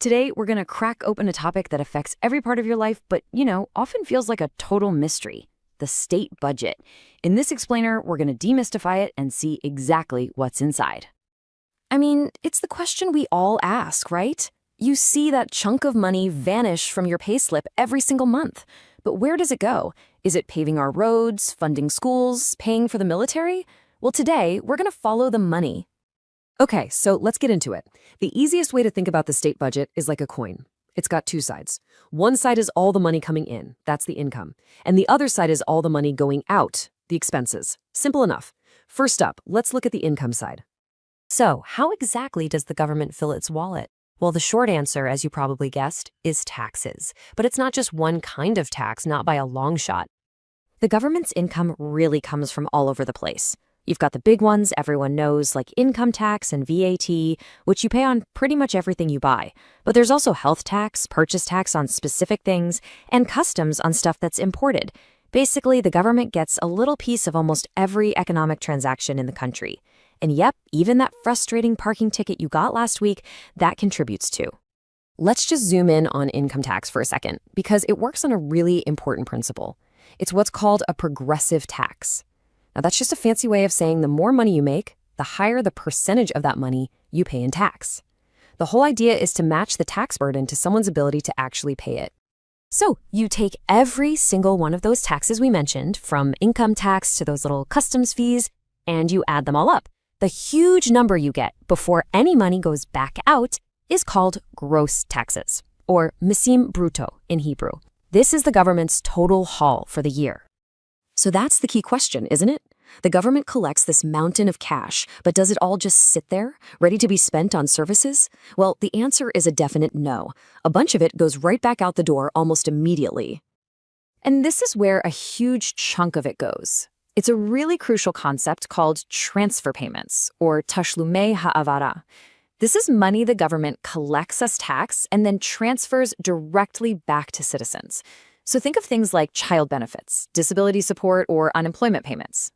Today, we're going to crack open a topic that affects every part of your life, but, often feels like a total mystery: the state budget. In this explainer, we're going to demystify it and see exactly what's inside. I mean, it's the question we all ask, right? You see that chunk of money vanish from your payslip every single month. But where does it go? Is it paving our roads, funding schools, paying for the military? Well, today, we're going to follow the money. Okay, so let's get into it. The easiest way to think about the state budget is like a coin. It's got two sides. One side is all the money coming in, that's the income. And the other side is all the money going out, the expenses. Simple enough. First up, let's look at the income side. So, how exactly does the government fill its wallet? Well, the short answer, as you probably guessed, is taxes. But it's not just one kind of tax, not by a long shot. The government's income really comes from all over the place. You've got the big ones everyone knows, like income tax and VAT, which you pay on pretty much everything you buy. But there's also health tax, purchase tax on specific things, and customs on stuff that's imported. Basically, the government gets a little piece of almost every economic transaction in the country. And yep, even that frustrating parking ticket you got last week, that contributes too. Let's just zoom in on income tax for a second, because it works on a really important principle. It's what's called a progressive tax. Now, that's just a fancy way of saying the more money you make, the higher the percentage of that money you pay in tax. The whole idea is to match the tax burden to someone's ability to actually pay it. So you take every single one of those taxes we mentioned, from income tax to those little customs fees, and you add them all up. The huge number you get before any money goes back out is called gross taxes, or misim bruto in Hebrew. This is the government's total haul for the year. So that's the key question, isn't it? The government collects this mountain of cash, but does it all just sit there, ready to be spent on services? Well, the answer is a definite no. A bunch of it goes right back out the door almost immediately. And this is where a huge chunk of it goes. It's a really crucial concept called transfer payments, or tashlumei ha'avara. This is money the government collects as tax and then transfers directly back to citizens. So think of things like child benefits, disability support, or unemployment payments.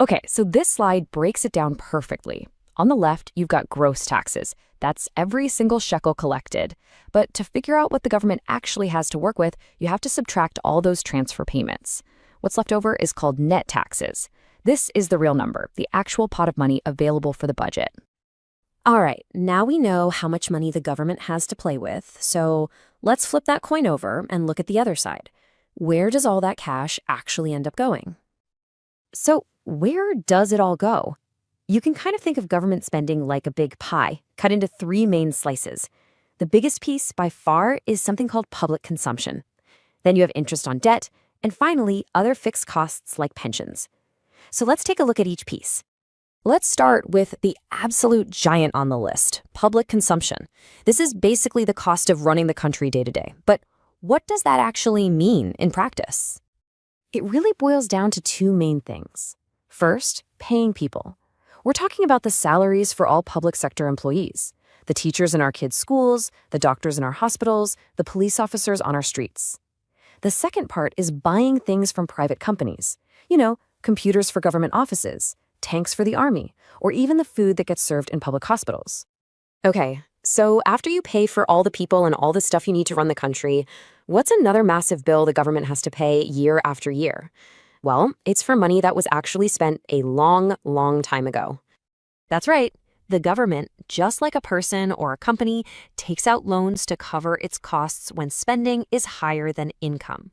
Okay, so this slide breaks it down perfectly. On the left, you've got gross taxes. That's every single shekel collected. But to figure out what the government actually has to work with, you have to subtract all those transfer payments. What's left over is called net taxes. This is the real number, the actual pot of money available for the budget. All right, now we know how much money the government has to play with, so let's flip that coin over and look at the other side. Where does all that cash actually end up going? So where does it all go? You can kind of think of government spending like a big pie, cut into three main slices. The biggest piece, by far, is something called public consumption. Then you have interest on debt, and finally, other fixed costs like pensions. So let's take a look at each piece. Let's start with the absolute giant on the list, public consumption. This is basically the cost of running the country day to day. But what does that actually mean in practice? It really boils down to two main things. First, paying people. We're talking about the salaries for all public sector employees, the teachers in our kids' schools, the doctors in our hospitals, the police officers on our streets. The second part is buying things from private companies. Computers for government offices, tanks for the army, or even the food that gets served in public hospitals. Okay, so after you pay for all the people and all the stuff you need to run the country, what's another massive bill the government has to pay year after year? Well, it's for money that was actually spent a long, long time ago. That's right. The government, just like a person or a company, takes out loans to cover its costs when spending is higher than income.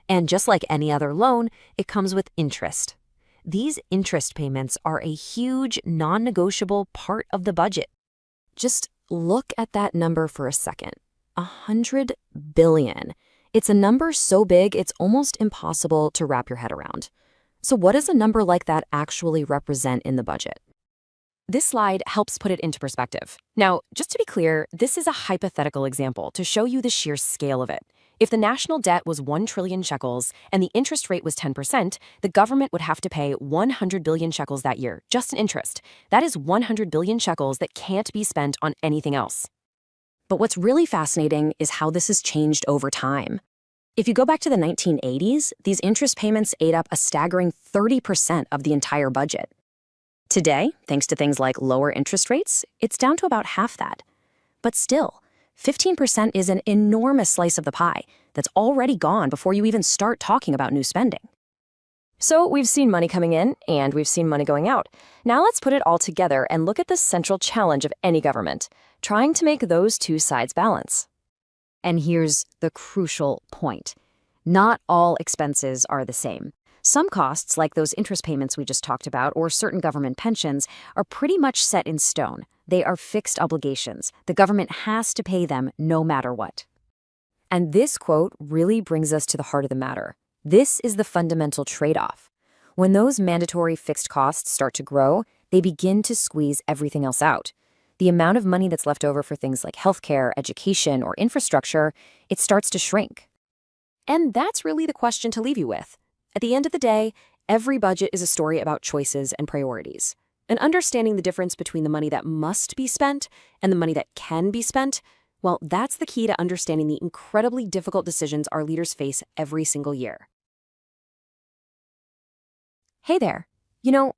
And just like any other loan, it comes with interest. These interest payments are a huge, non-negotiable part of the budget. Just look at that number for a second. 100 billion. It's a number so big, it's almost impossible to wrap your head around. So what does a number like that actually represent in the budget? This slide helps put it into perspective. Now, just to be clear, this is a hypothetical example to show you the sheer scale of it. If the national debt was 1 trillion shekels and the interest rate was 10%, the government would have to pay 100 billion shekels that year, just in interest. That is 100 billion shekels that can't be spent on anything else. But what's really fascinating is how this has changed over time. If you go back to the 1980s, these interest payments ate up a staggering 30% of the entire budget. Today, thanks to things like lower interest rates, it's down to about half that. But still, 15% is an enormous slice of the pie that's already gone before you even start talking about new spending. So we've seen money coming in and we've seen money going out. Now let's put it all together and look at the central challenge of any government, trying to make those two sides balance. And here's the crucial point. Not all expenses are the same. Some costs, like those interest payments we just talked about, or certain government pensions, are pretty much set in stone. They are fixed obligations. The government has to pay them no matter what. And this quote really brings us to the heart of the matter. This is the fundamental trade-off. When those mandatory fixed costs start to grow, they begin to squeeze everything else out. The amount of money that's left over for things like healthcare, education, or infrastructure, it starts to shrink. And that's really the question to leave you with. At the end of the day, every budget is a story about choices and priorities. And understanding the difference between the money that must be spent and the money that can be spent, well, that's the key to understanding the incredibly difficult decisions our leaders face every single year. Hey there.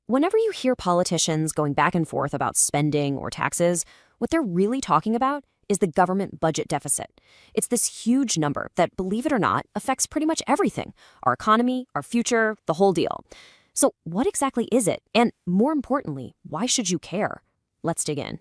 Whenever you hear politicians going back and forth about spending or taxes, what they're really talking about is the government budget deficit. It's this huge number that, believe it or not, affects pretty much everything: our economy, our future, the whole deal. So what exactly is it? And more importantly, why should you care? Let's dig in.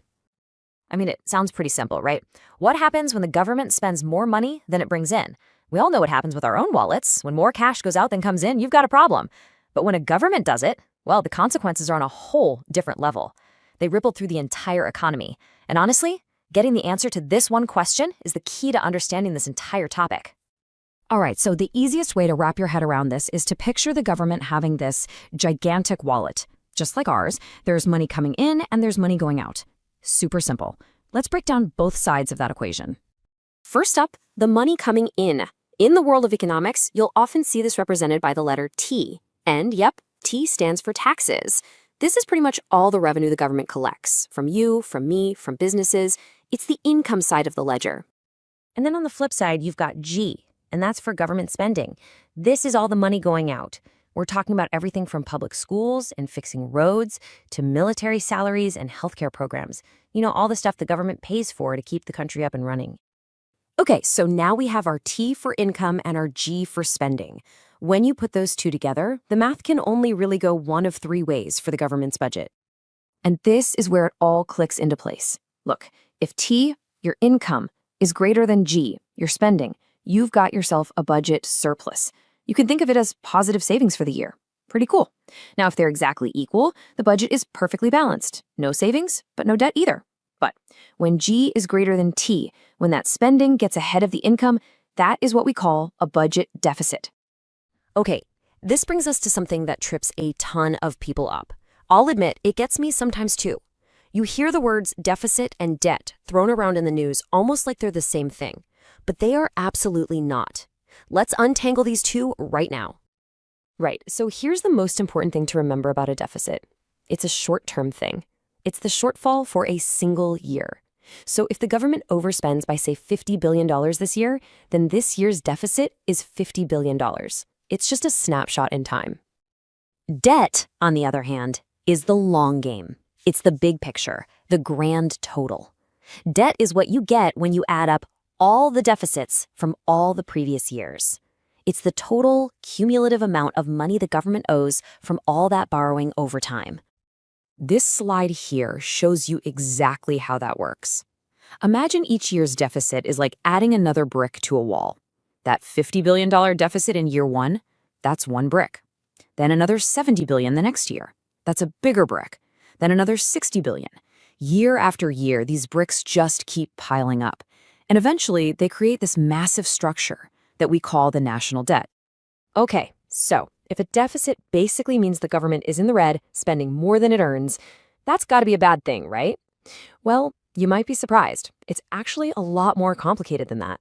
It sounds pretty simple, right? What happens when the government spends more money than it brings in? We all know what happens with our own wallets. When more cash goes out than comes in, you've got a problem. But when a government does it, well, the consequences are on a whole different level. They ripple through the entire economy. And honestly, getting the answer to this one question is the key to understanding this entire topic. All right, so the easiest way to wrap your head around this is to picture the government having this gigantic wallet. Just like ours, there's money coming in and there's money going out. Super simple. Let's break down both sides of that equation. First up, the money coming in. In the world of economics, you'll often see this represented by the letter T. And yep, T stands for taxes. This is pretty much all the revenue the government collects, from you, from me, from businesses. It's the income side of the ledger. And then on the flip side, you've got G, and that's for government spending. This is all the money going out. We're talking about everything from public schools and fixing roads to military salaries and healthcare programs. All the stuff the government pays for to keep the country up and running. Okay, so now we have our T for income and our G for spending. When you put those two together, the math can only really go one of three ways for the government's budget. And this is where it all clicks into place. Look, if T, your income, is greater than G, your spending, you've got yourself a budget surplus. You can think of it as positive savings for the year. Pretty cool. Now, if they're exactly equal, the budget is perfectly balanced. No savings, but no debt either. But when G is greater than T, when that spending gets ahead of the income, that is what we call a budget deficit. Okay, this brings us to something that trips a ton of people up. I'll admit, it gets me sometimes too. You hear the words deficit and debt thrown around in the news almost like they're the same thing, but they are absolutely not. Let's untangle these two right now. Right, so here's the most important thing to remember about a deficit. It's a short-term thing. It's the shortfall for a single year. So if the government overspends by, say, $50 billion this year, then this year's deficit is $50 billion. It's just a snapshot in time. Debt, on the other hand, is the long game. It's the big picture, the grand total. Debt is what you get when you add up all the deficits from all the previous years. It's the total cumulative amount of money the government owes from all that borrowing over time. This slide here shows you exactly how that works. Imagine each year's deficit is like adding another brick to a wall. That $50 billion deficit in year one, that's one brick. Then another $70 billion the next year. That's a bigger brick. Then another $60 billion. Year after year, these bricks just keep piling up. And eventually, they create this massive structure that we call the national debt. Okay, so if a deficit basically means the government is in the red, spending more than it earns, that's got to be a bad thing, right? Well, you might be surprised. It's actually a lot more complicated than that.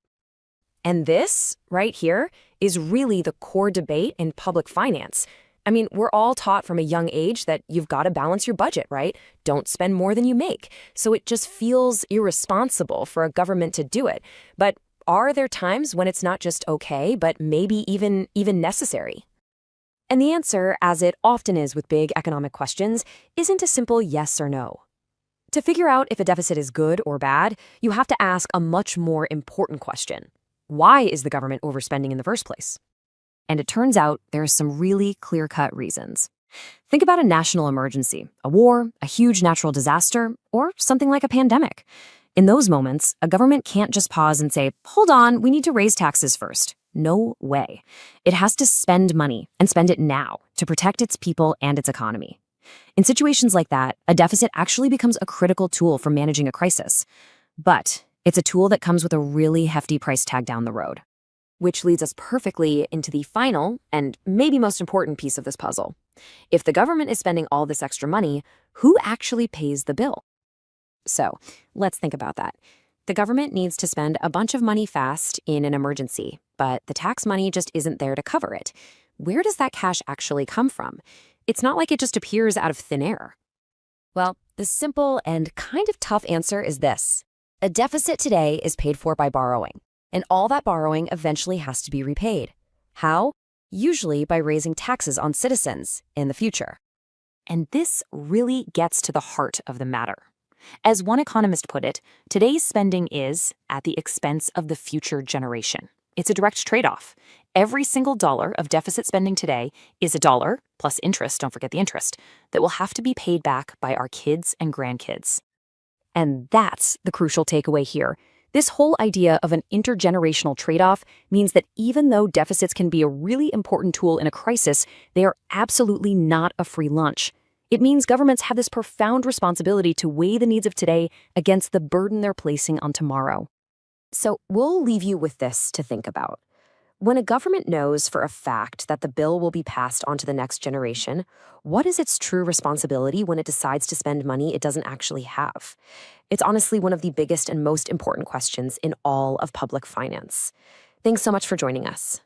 And this, right here, is really the core debate in public finance. We're all taught from a young age that you've got to balance your budget, right? Don't spend more than you make. So it just feels irresponsible for a government to do it. But are there times when it's not just okay, but maybe even necessary? And the answer, as it often is with big economic questions, isn't a simple yes or no. To figure out if a deficit is good or bad, you have to ask a much more important question. Why is the government overspending in the first place? And it turns out there are some really clear-cut reasons. Think about a national emergency, a war, a huge natural disaster, or something like a pandemic. In those moments, a government can't just pause and say, hold on, we need to raise taxes first. No way. It has to spend money, and spend it now, to protect its people and its economy. In situations like that, a deficit actually becomes a critical tool for managing a crisis. But it's a tool that comes with a really hefty price tag down the road. Which leads us perfectly into the final, and maybe most important piece of this puzzle. If the government is spending all this extra money, who actually pays the bill? So, let's think about that. The government needs to spend a bunch of money fast in an emergency, but the tax money just isn't there to cover it. Where does that cash actually come from? It's not like it just appears out of thin air. Well, the simple and kind of tough answer is this. A deficit today is paid for by borrowing, and all that borrowing eventually has to be repaid. How? Usually by raising taxes on citizens in the future. And this really gets to the heart of the matter. As one economist put it, today's spending is at the expense of the future generation. It's a direct trade-off. Every single dollar of deficit spending today is a dollar, plus interest, don't forget the interest, that will have to be paid back by our kids and grandkids. And that's the crucial takeaway here. This whole idea of an intergenerational trade-off means that even though deficits can be a really important tool in a crisis, they are absolutely not a free lunch. It means governments have this profound responsibility to weigh the needs of today against the burden they're placing on tomorrow. So we'll leave you with this to think about. When a government knows for a fact that the bill will be passed on to the next generation, what is its true responsibility when it decides to spend money it doesn't actually have? It's honestly one of the biggest and most important questions in all of public finance. Thanks so much for joining us.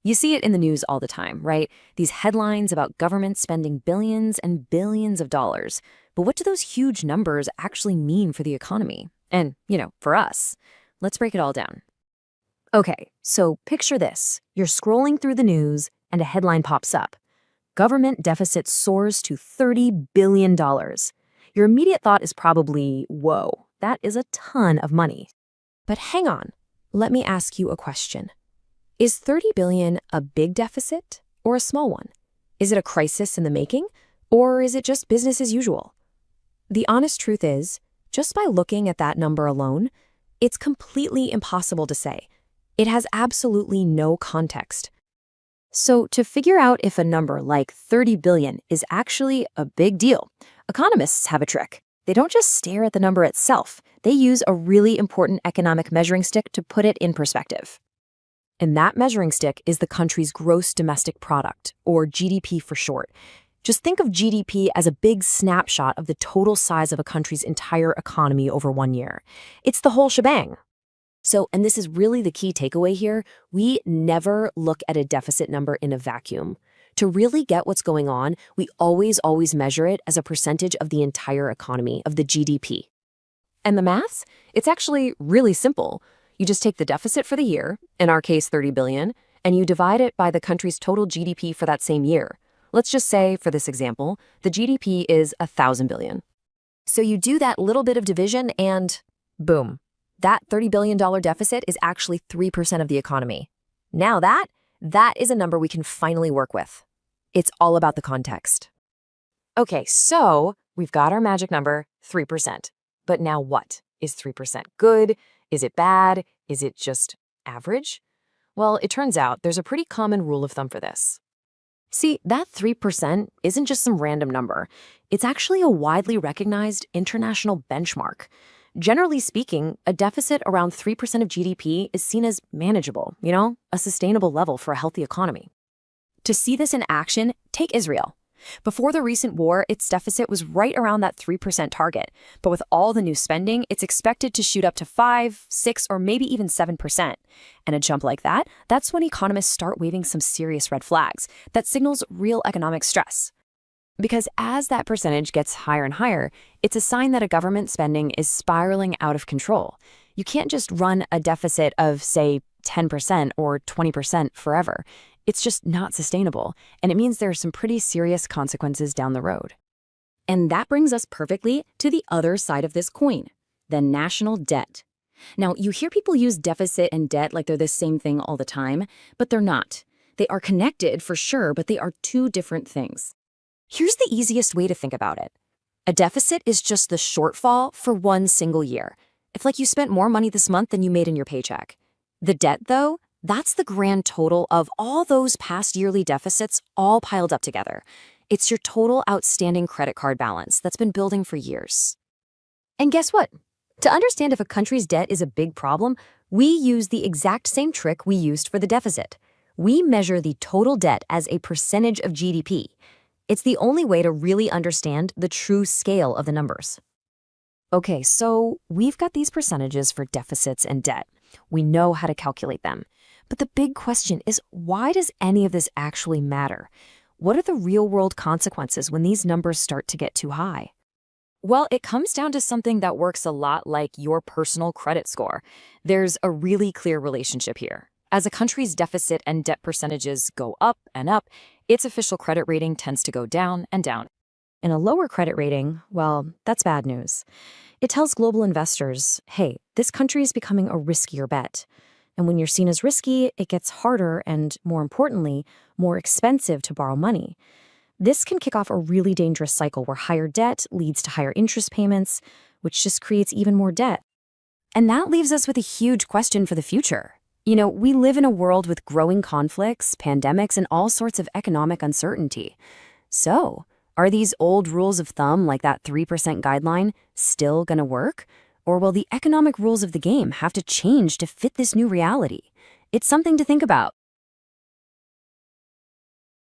You see it in the news all the time, right? These headlines about governments spending billions and billions of dollars. But what do those huge numbers actually mean for the economy? And, for us. Let's break it all down. Okay, so picture this. You're scrolling through the news and a headline pops up. Government deficit soars to $30 billion. Your immediate thought is probably, whoa, that is a ton of money. But hang on, let me ask you a question. Is 30 billion a big deficit or a small one? Is it a crisis in the making, or is it just business as usual? The honest truth is, just by looking at that number alone, it's completely impossible to say. It has absolutely no context. So to figure out if a number like 30 billion is actually a big deal, economists have a trick. They don't just stare at the number itself. They use a really important economic measuring stick to put it in perspective. And that measuring stick is the country's gross domestic product, or GDP for short. Just think of GDP as a big snapshot of the total size of a country's entire economy over 1 year. It's the whole shebang. So, and this is really the key takeaway here, we never look at a deficit number in a vacuum. To really get what's going on, we always measure it as a percentage of the entire economy, of the GDP. And the maths? It's actually really simple. You just take the deficit for the year, in our case 30 billion, and you divide it by the country's total GDP for that same year. Let's just say, for this example, the GDP is 1,000 billion. So you do that little bit of division and boom. That $30 billion deficit is actually 3% of the economy. Now that is a number we can finally work with. It's all about the context. Okay, so we've got our magic number, 3%. But now what? Is 3% good? Is it bad? Is it just average? Well, it turns out there's a pretty common rule of thumb for this. See, that 3% isn't just some random number. It's actually a widely recognized international benchmark. Generally speaking, a deficit around 3% of GDP is seen as manageable, a sustainable level for a healthy economy. To see this in action, take Israel. Before the recent war, its deficit was right around that 3% target. But with all the new spending, it's expected to shoot up to 5, 6, or maybe even 7%. And a jump like that, that's when economists start waving some serious red flags that signals real economic stress. Because as that percentage gets higher and higher, it's a sign that a government spending is spiraling out of control. You can't just run a deficit of, say, 10% or 20% forever. It's just not sustainable, and it means there are some pretty serious consequences down the road. And that brings us perfectly to the other side of this coin, the national debt. Now, you hear people use deficit and debt like they're the same thing all the time, but they're not. They are connected for sure, but they are two different things. Here's the easiest way to think about it. A deficit is just the shortfall for one single year. If like you spent more money this month than you made in your paycheck. The debt, though, that's the grand total of all those past yearly deficits all piled up together. It's your total outstanding credit card balance that's been building for years. And guess what? To understand if a country's debt is a big problem, we use the exact same trick we used for the deficit. We measure the total debt as a percentage of GDP. It's the only way to really understand the true scale of the numbers. Okay, so we've got these percentages for deficits and debt. We know how to calculate them. But the big question is, why does any of this actually matter? What are the real-world consequences when these numbers start to get too high? Well, it comes down to something that works a lot like your personal credit score. There's a really clear relationship here. As a country's deficit and debt percentages go up and up, its official credit rating tends to go down and down. And a lower credit rating, well, that's bad news. It tells global investors, hey, this country is becoming a riskier bet. And when you're seen as risky, it gets harder and, more importantly, more expensive to borrow money. This can kick off a really dangerous cycle where higher debt leads to higher interest payments, which just creates even more debt. And that leaves us with a huge question for the future. We live in a world with growing conflicts, pandemics, and all sorts of economic uncertainty. So, are these old rules of thumb, like that 3% guideline, still going to work? Or will the economic rules of the game have to change to fit this new reality? It's something to think about.